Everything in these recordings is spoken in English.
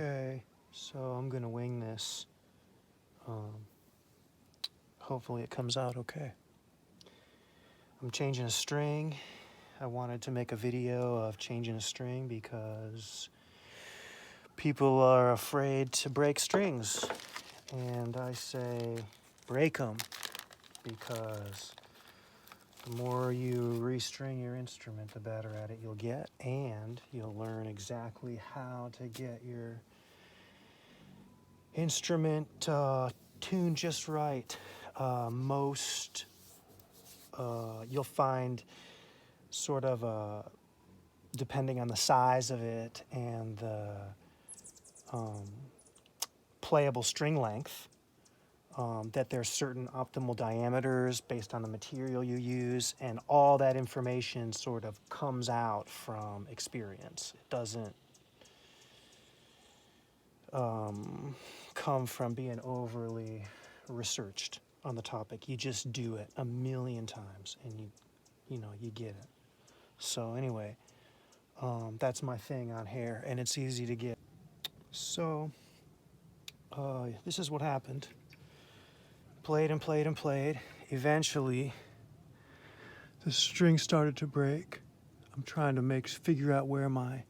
Okay, so I'm gonna wing this. Hopefully it comes out okay. I'm changing a string. I wanted to make a video of changing a string because people are afraid to break strings. And I say break them, because the more you restring your instrument, the better at it you'll get, and you'll learn exactly how to get your instrument tuned just right. You'll find sort of depending on the size of it and the playable string length, that there's certain optimal diameters based on the material you use, and all that information sort of comes out from experience. It doesn't come from being overly researched on the topic. You just do it a million times and you get it. So anyway, that's my thing on hair, and it's easy to get. So this is what happened. Played and played and played. Eventually, the string started to break. I'm trying to figure out where my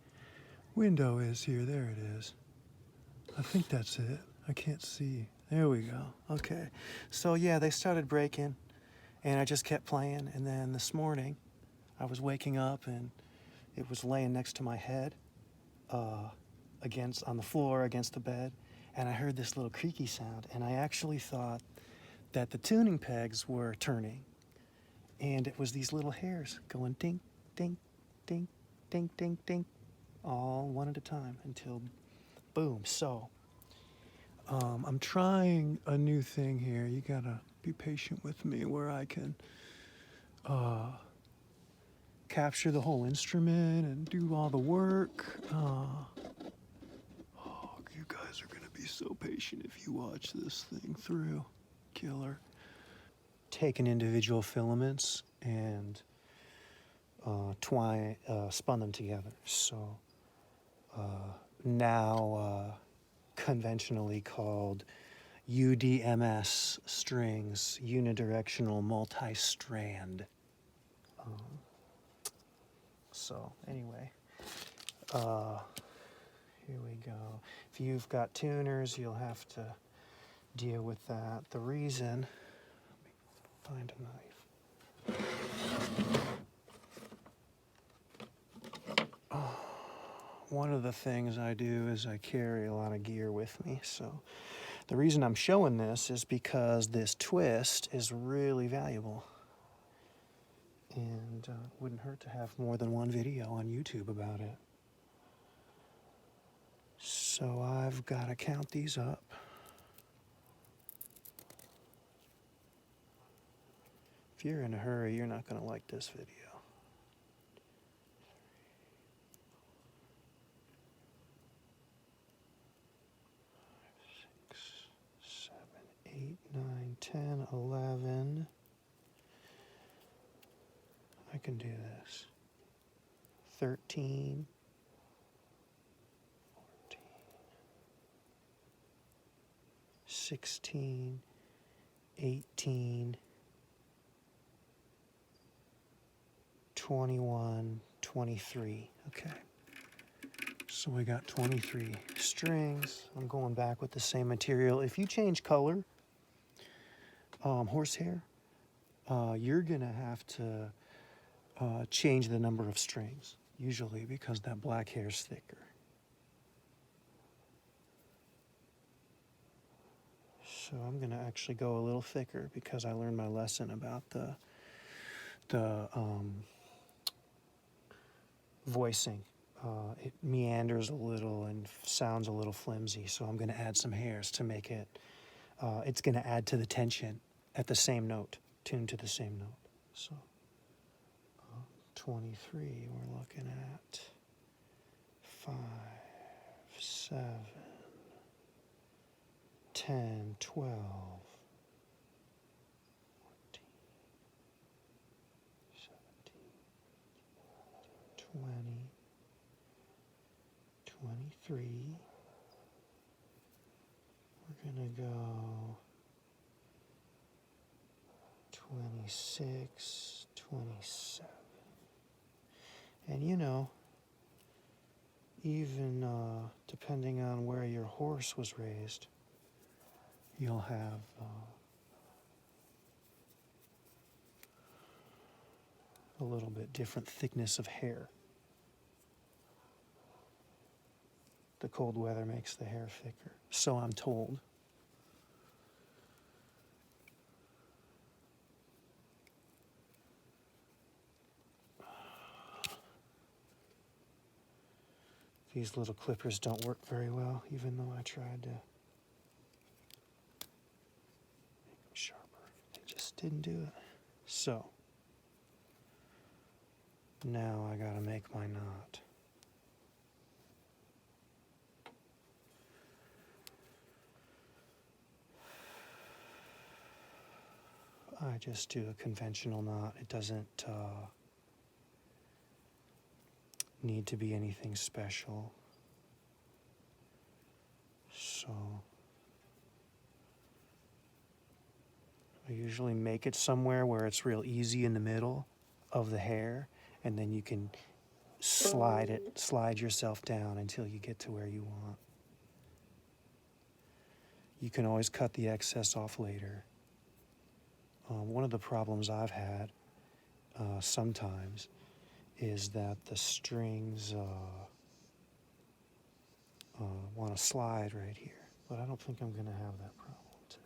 window is here. There it is. I think that's it. I can't see. There we go. Okay. So yeah, they started breaking, and I just kept playing. And then this morning, I was waking up, and it was laying next to my head, on the floor against the bed, and I heard this little creaky sound, and I actually thought that the tuning pegs were turning, and it was these little hairs going ding, ding, ding, ding, ding, ding, all one at a time until boom. So I'm trying a new thing here. You gotta be patient with me, where I can capture the whole instrument and do all the work. You guys are gonna be so patient if you watch this thing through. Killer. Taken individual filaments and spun them together. So now conventionally called UDMS strings, unidirectional multi-strand. So anyway, here we go. If you've got tuners, you'll have to deal with that. The reason, let me find a knife. One of the things I do is I carry a lot of gear with me. So the reason I'm showing this is because this twist is really valuable. And it wouldn't hurt to have more than one video on YouTube about it. So I've got to count these up. If you're in a hurry, you're not going to like this video. 6, 7, 8, 9, 10, 11. I can do this. 13, 14, 16, 18, 21, 23. Okay. So we got 23 strings. I'm going back with the same material. If you change color, horsehair, you're gonna have to change the number of strings, usually because that black hair is thicker. So I'm gonna actually go a little thicker because I learned my lesson about the voicing. It meanders a little and sounds a little flimsy, so I'm gonna add some hairs to make it, it's gonna add to the tension at the same note, tuned to the same note. So 23, we're looking at 5, 7, 10, 12, 14, 17, 20, 23, 26, 27. And you know, even depending on where your horse was raised, you'll have a little bit different thickness of hair. The cold weather makes the hair thicker, so I'm told. These little clippers don't work very well, even though I tried to make them sharper. They just didn't do it. So, now I gotta make my knot. I just do a conventional knot. It doesn't need to be anything special. So I usually make it somewhere where it's real easy in the middle of the hair, and then you can slide yourself down until you get to where you want. You can always cut the excess off later. One of the problems I've had sometimes is that the strings want to slide right here, but I don't think I'm going to have that problem today.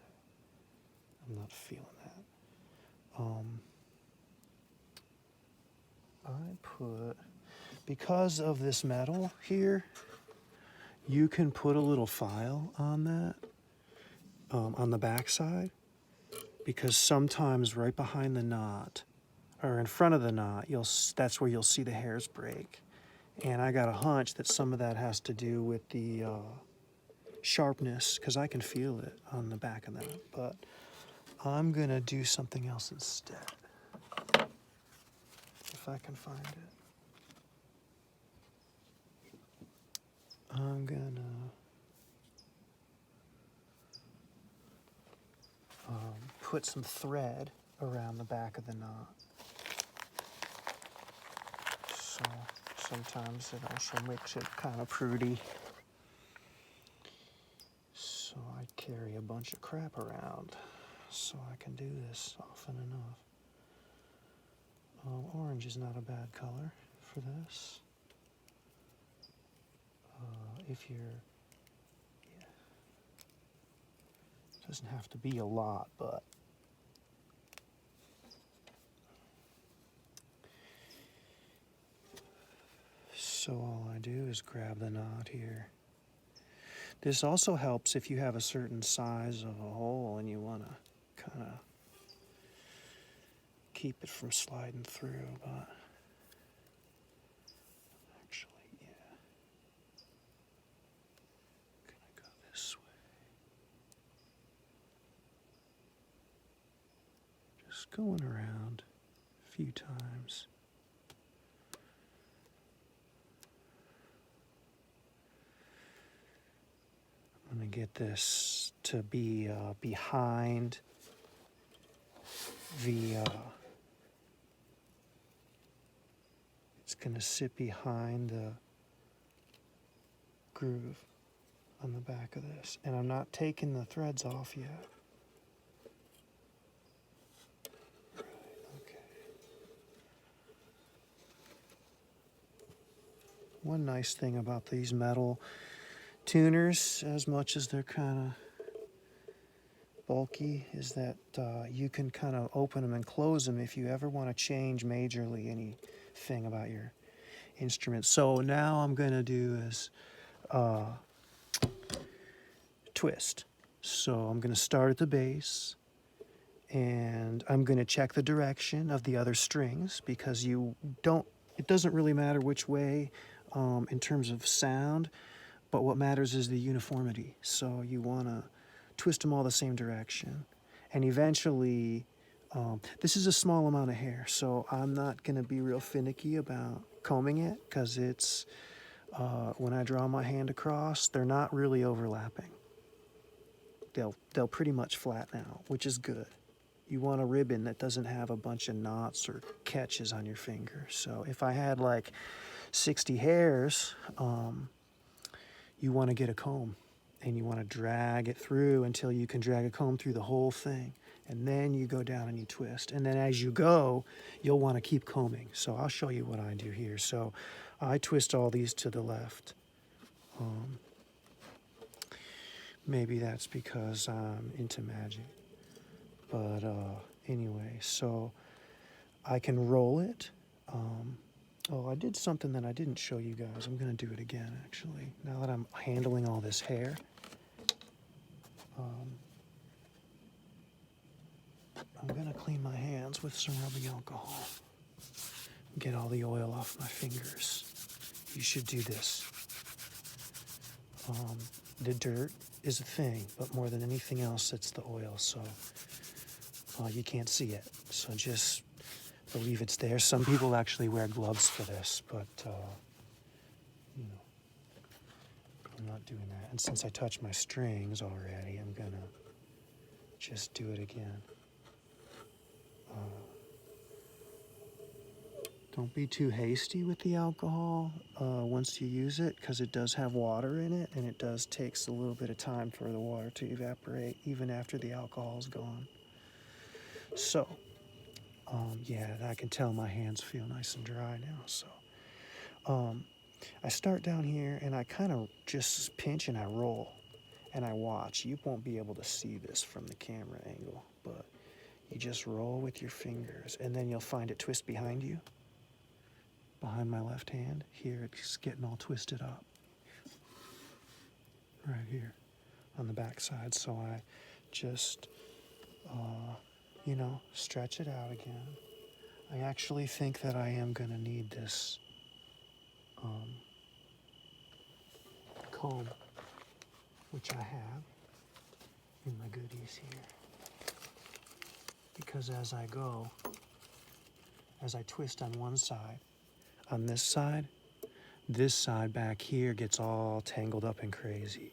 I'm not feeling that. Because of this metal here, you can put a little file on that, on the back side, because sometimes right behind the knot, or in front of the knot, that's where you'll see the hairs break. And I got a hunch that some of that has to do with the sharpness, because I can feel it on the back of that. But I'm going to do something else instead, if I can find it. I'm going to put some thread around the back of the knot. So sometimes it also makes it kind of pretty. So I carry a bunch of crap around so I can do this often enough. Orange is not a bad color for this. If you're, yeah, it doesn't have to be a lot, but so all I do is grab the knot here. This also helps if you have a certain size of a hole and you want to kind of keep it from sliding through, but actually, yeah. Gonna go this way. Just going around a few times. I'm going to get this to be behind the, it's going to sit behind the groove on the back of this. And I'm not taking the threads off yet. Right, okay. One nice thing about these metal tuners, as much as they're kind of bulky, is that you can kind of open them and close them if you ever want to change majorly anything about your instrument. So now I'm going to do is twist. So I'm going to start at the bass, and I'm going to check the direction of the other strings, because it doesn't really matter which way in terms of sound. But what matters is the uniformity. So you want to twist them all the same direction. And eventually, this is a small amount of hair, so I'm not going to be real finicky about combing it, because it's, when I draw my hand across, they're not really overlapping. They'll pretty much flatten out, which is good. You want a ribbon that doesn't have a bunch of knots or catches on your finger. So if I had like 60 hairs, you want to get a comb and you want to drag it through until you can drag a comb through the whole thing. And then you go down and you twist. And then as you go, you'll want to keep combing. So I'll show you what I do here. So I twist all these to the left. Maybe that's because I'm into magic. But anyway, so I can roll it. Oh, I did something that I didn't show you guys. I'm going to do it again, actually. Now that I'm handling all this hair. I'm going to clean my hands with some rubbing alcohol. Get all the oil off my fingers. You should do this. The dirt is a thing, but more than anything else, it's the oil. So you can't see it. So just believe it's there. Some people actually wear gloves for this, but you know, I'm not doing that. And since I touched my strings already, I'm gonna just do it again. Don't be too hasty with the alcohol once you use it, because it does have water in it, and it does takes a little bit of time for the water to evaporate, even after the alcohol is gone. So, yeah, I can tell my hands feel nice and dry now. So, I start down here, and I kind of just pinch and I roll, and I watch. You won't be able to see this from the camera angle, but you just roll with your fingers, and then you'll find it twist behind you. Behind my left hand, here it's getting all twisted up. Right here on the back side. So I just, you know, stretch it out again. I actually think that I am going to need this comb, which I have in my goodies here. Because as I go, as I twist on one side, on this side back here gets all tangled up and crazy.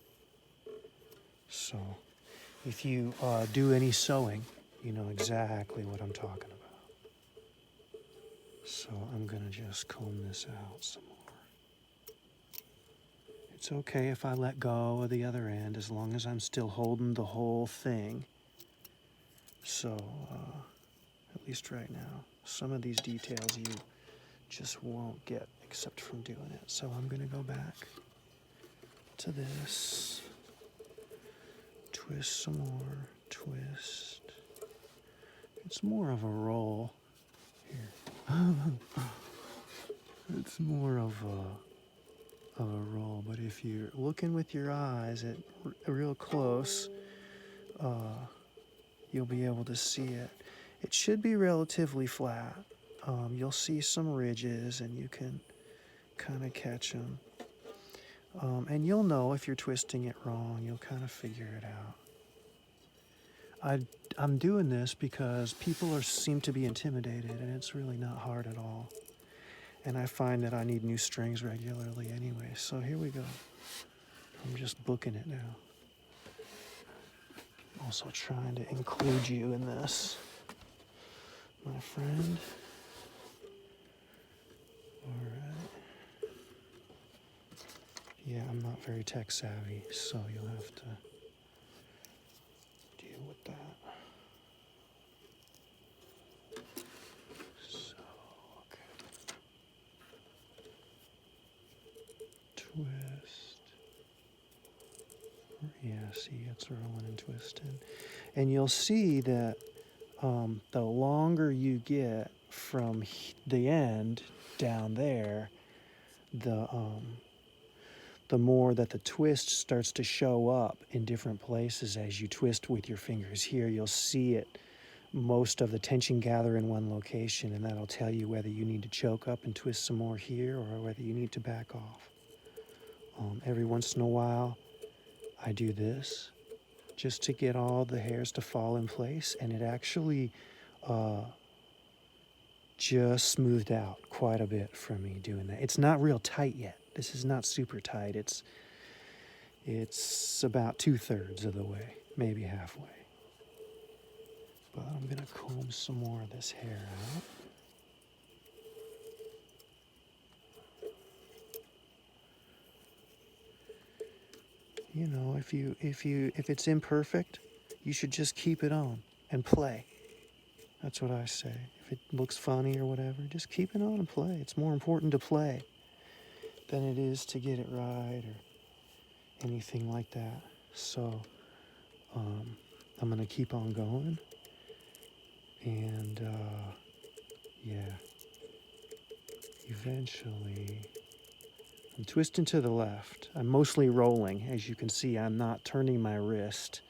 So if you do any sewing, you know exactly what I'm talking about. So I'm gonna just comb this out some more. It's okay if I let go of the other end as long as I'm still holding the whole thing. So at least right now, some of these details you just won't get except from doing it. So I'm gonna go back to this, twist some more, twist. It's more of a roll here. It's more of a roll, but if you're looking with your eyes at real close, you'll be able to see it. It should be relatively flat. You'll see some ridges, and you can kind of catch them. And you'll know if you're twisting it wrong. You'll kind of figure it out. I'm doing this because people seem to be intimidated, and it's really not hard at all. And I find that I need new strings regularly anyway. So here we go. I'm just booking it now. Also trying to include you in this, my friend. All right. Yeah, I'm not very tech savvy, so you'll have to deal with that. So, okay. Twist. Yeah, see, it's rolling and twisting. And you'll see that the longer you get from the end down there, the more that the twist starts to show up in different places as you twist with your fingers. Here you'll see it, most of the tension gather in one location, and that'll tell you whether you need to choke up and twist some more here or whether you need to back off. Every once in a while I do this just to get all the hairs to fall in place, and it actually just smoothed out quite a bit for me doing that. It's not real tight yet. This is not super tight. It's about 2/3 of the way, maybe halfway. But I'm gonna comb some more of this hair out. You know, if it's imperfect, you should just keep it on and play. That's what I say. If it looks funny or whatever, just keep it on and play. It's more important to play than it is to get it right or anything like that. So I'm gonna keep on going, and yeah, eventually I'm twisting to the left. I'm mostly rolling. As you can see, I'm not turning my wrist.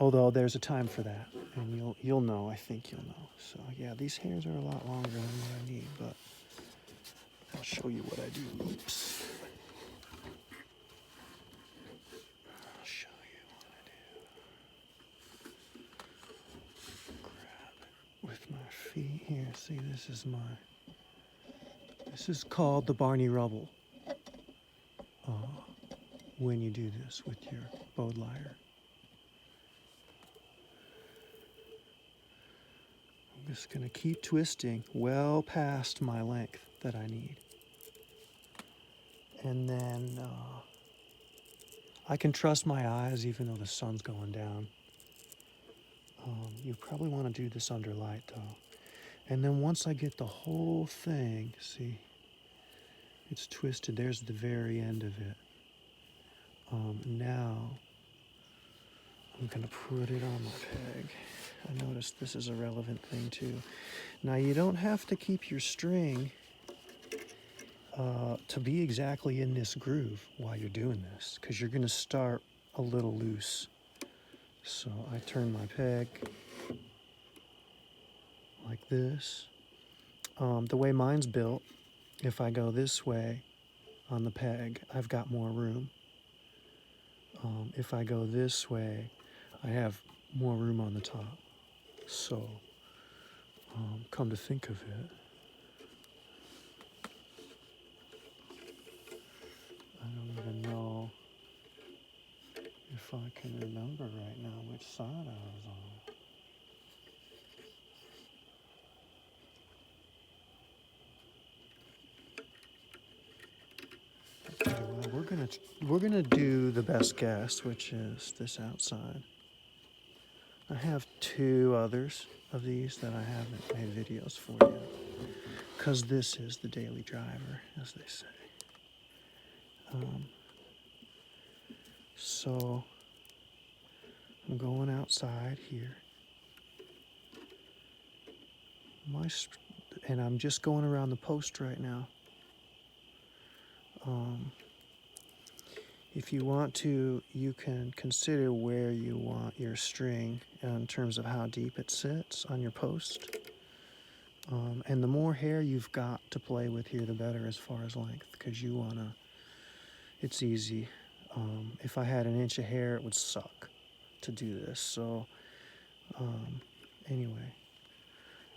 Although there's a time for that, and you'll know. I think you'll know. So yeah, these hairs are a lot longer than what I need, but I'll show you what I do. Oops. I'll show you what I do. Grab it with my feet here. See, this is called the Barney Rubble. When you do this with your bowed lyre. I'm just gonna keep twisting well past my length that I need. And then I can trust my eyes even though the sun's going down. You probably want to do this under light though. And then once I get the whole thing, see, it's twisted. There's the very end of it. Now I'm gonna put it on my peg. I noticed this is a relevant thing too. Now you don't have to keep your string to be exactly in this groove while you're doing this, because you're gonna start a little loose. So I turn my peg like this. The way mine's built, if I go this way on the peg, I've got more room. If I go this way, I have more room on the top. So, come to think of it, I don't even know if I can remember right now which side I was on. Anyway, we're gonna do the best guess, which is this outside. I have 2 others of these that I haven't made videos for yet, because this is the daily driver, as they say. So I'm going outside here. And I'm just going around the post right now. If you want to, you can consider where you want your string in terms of how deep it sits on your post. And the more hair you've got to play with here, the better as far as length, because you want to, it's easy. If I had an inch of hair, it would suck to do this. So anyway,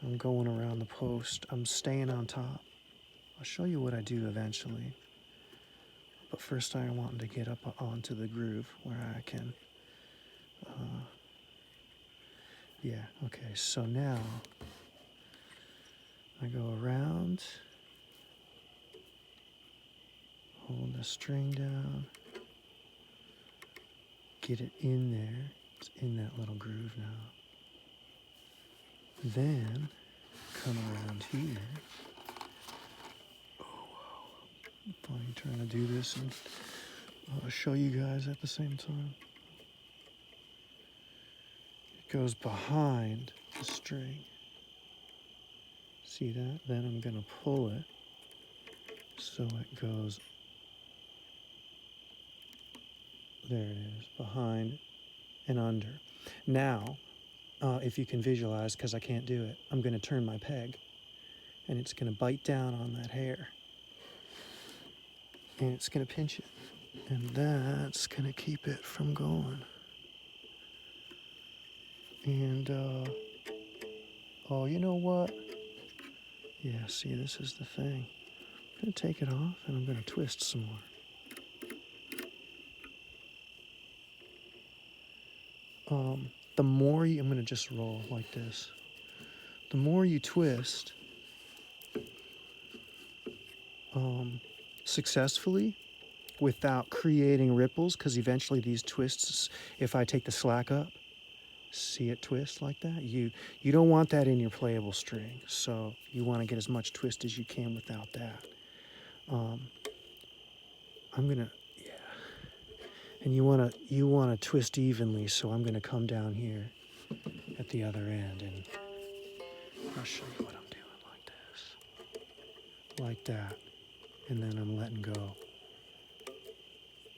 I'm going around the post. I'm staying on top. I'll show you what I do eventually. But first I want to get up onto the groove where I can, yeah, okay, so now I go around, hold the string down, get it in there, it's in that little groove now. Then come around here. I'm trying to do this and show you guys at the same time. It goes behind the string. See that? Then I'm going to pull it so it goes, there it is, behind and under. Now, if you can visualize, because I can't do it, I'm going to turn my peg and it's going to bite down on that hair. And it's going to pinch it. And that's going to keep it from going. And, oh, you know what? Yeah, see, this is the thing. I'm going to take it off and I'm going to twist some more. the more you, I'm going to just roll like this. The more you twist successfully without creating ripples, because eventually these twists, if I take the slack up, see it twist like that? You don't want that in your playable string, so you want to get as much twist as you can without that. I'm gonna, yeah, and you wanna twist evenly, so I'm gonna come down here at the other end, and I'll show you what I'm doing like that, and then I'm letting go.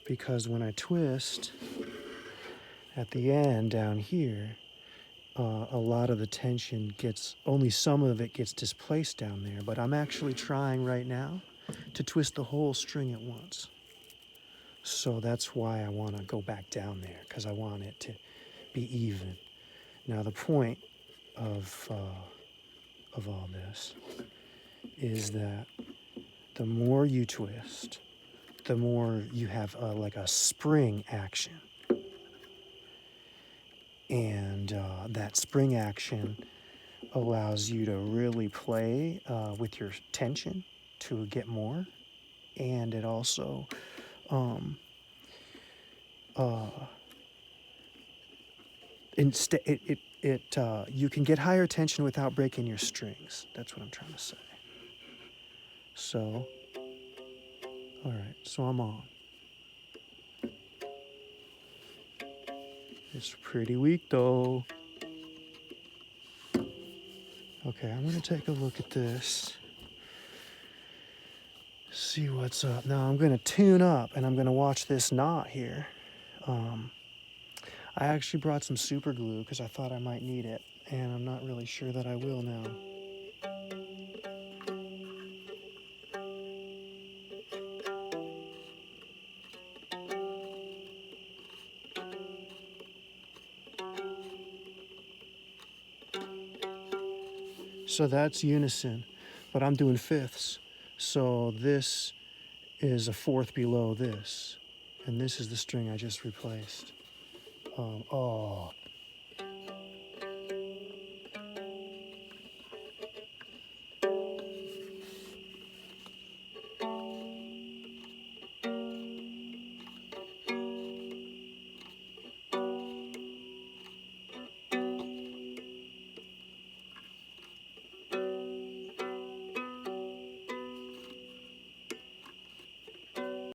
Because when I twist at the end down here, a lot of the tension only some of it gets displaced down there, but I'm actually trying right now to twist the whole string at once. So that's why I want to go back down there, because I want it to be even. Now the point of all this is that the more you twist, the more you have like a spring action. And that spring action allows you to really play with your tension to get more. And it also you can get higher tension without breaking your strings. That's what I'm trying to say. So, all right, so I'm on. It's pretty weak though. Okay, I'm gonna take a look at this. See what's up. Now I'm gonna tune up and I'm gonna watch this knot here. I actually brought some super glue because I thought I might need it, and I'm not really sure that I will now. So that's unison, but I'm doing fifths. So this is a fourth below this, and this is the string I just replaced. Oh,